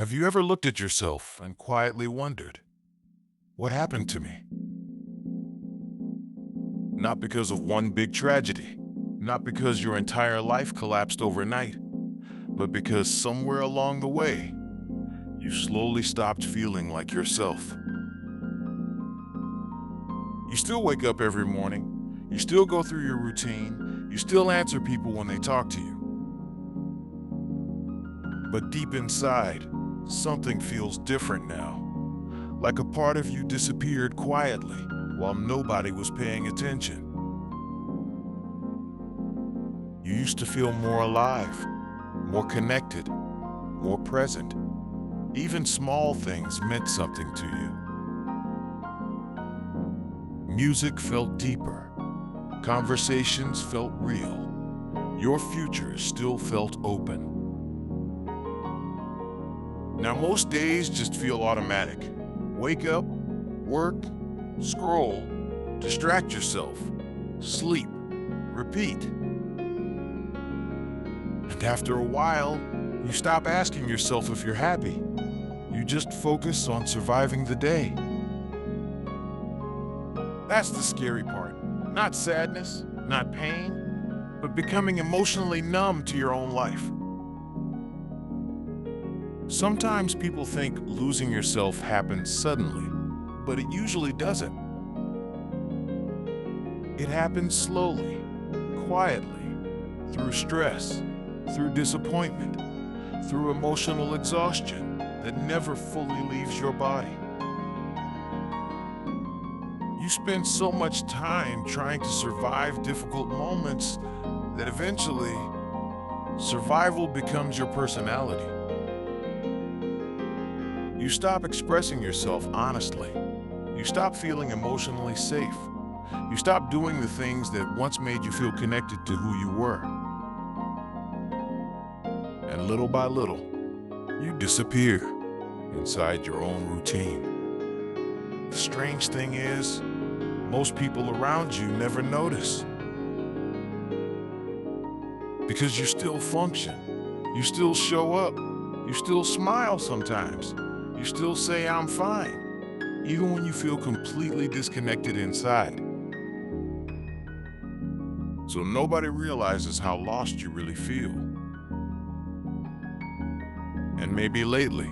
Have you ever looked at yourself and quietly wondered, what happened to me? Not because of one big tragedy, not because your entire life collapsed overnight, but because somewhere along the way, you slowly stopped feeling like yourself. You still wake up every morning, you still go through your routine, you still answer people when they talk to you. But deep inside, something feels different now. Like a part of you disappeared quietly while nobody was paying attention. You used to feel more alive, more connected, more present. Even small things meant something to you. Music felt deeper. Conversations felt real. Your future still felt open. Now most days just feel automatic. Wake up, work, scroll, distract yourself, sleep, repeat. And after a while, you stop asking yourself if you're happy. You just focus on surviving the day. That's the scary part. Not sadness, not pain, but becoming emotionally numb to your own life. Sometimes people think losing yourself happens suddenly, but it usually doesn't. It happens slowly, quietly, through stress, through disappointment, through emotional exhaustion that never fully leaves your body. You spend so much time trying to survive difficult moments that eventually, survival becomes your personality. You stop expressing yourself honestly. You stop feeling emotionally safe. You stop doing the things that once made you feel connected to who you were. And little by little, you disappear inside your own routine. The strange thing is, most people around you never notice. Because you still function. You still show up. You still smile sometimes. You still say, "I'm fine," even when you feel completely disconnected inside. So nobody realizes how lost you really feel. And maybe lately,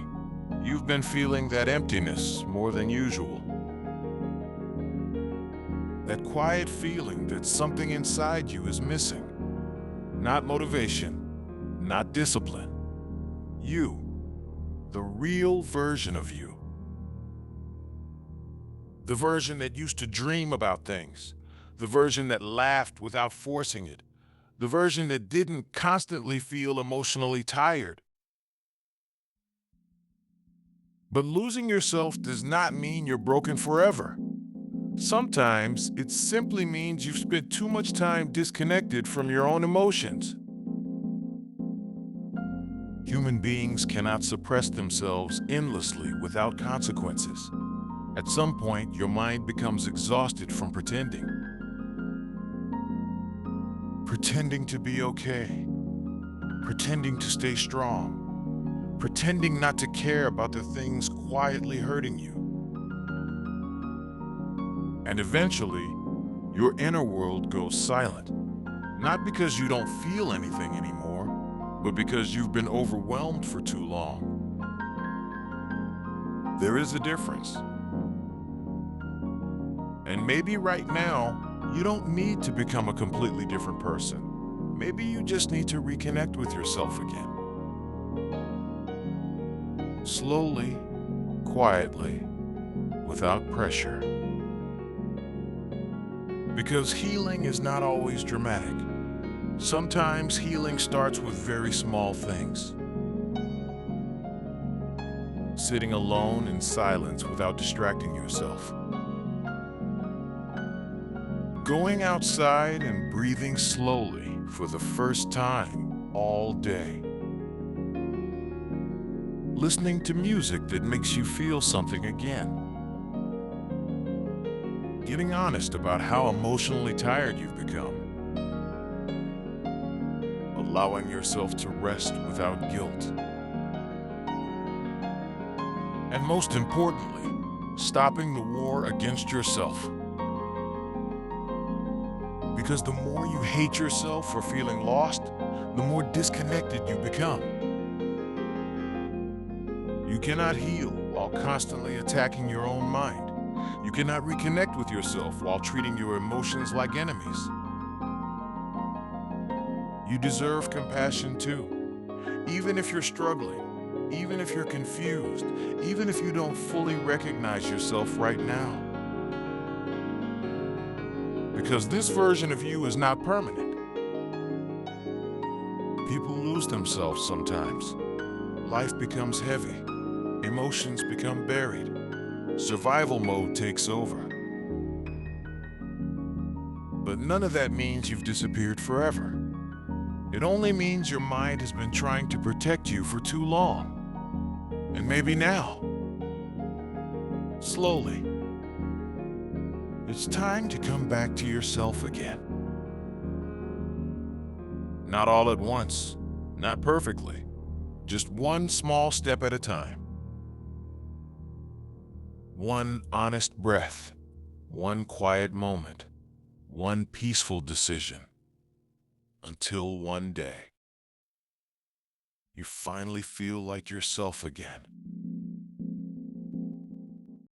you've been feeling that emptiness more than usual. That quiet feeling that something inside you is missing. Not motivation, not discipline. You. The real version of you. The version that used to dream about things. The version that laughed without forcing it. The version that didn't constantly feel emotionally tired. But losing yourself does not mean you're broken forever. Sometimes it simply means you've spent too much time disconnected from your own emotions. Human beings cannot suppress themselves endlessly without consequences. At some point, your mind becomes exhausted from pretending. Pretending to be okay. Pretending to stay strong. Pretending not to care about the things quietly hurting you. And eventually, your inner world goes silent. Not because you don't feel anything anymore, but because you've been overwhelmed for too long. There is a difference. And maybe right now, you don't need to become a completely different person. Maybe you just need to reconnect with yourself again. Slowly, quietly, without pressure. Because healing is not always dramatic. Sometimes healing starts with very small things. Sitting alone in silence without distracting yourself. Going outside and breathing slowly for the first time all day. Listening to music that makes you feel something again. Getting honest about how emotionally tired you've become. Allowing yourself to rest without guilt. And most importantly, stopping the war against yourself. Because the more you hate yourself for feeling lost, the more disconnected you become. You cannot heal while constantly attacking your own mind. You cannot reconnect with yourself while treating your emotions like enemies. You deserve compassion too, even if you're struggling, even if you're confused, even if you don't fully recognize yourself right now. Because this version of you is not permanent. People lose themselves sometimes. Life becomes heavy. Emotions become buried. Survival mode takes over. But none of that means you've disappeared forever. It only means your mind has been trying to protect you for too long. And maybe now, slowly, it's time to come back to yourself again. Not all at once, not perfectly, just one small step at a time. One honest breath, one quiet moment, one peaceful decision. Until one day, you finally feel like yourself again.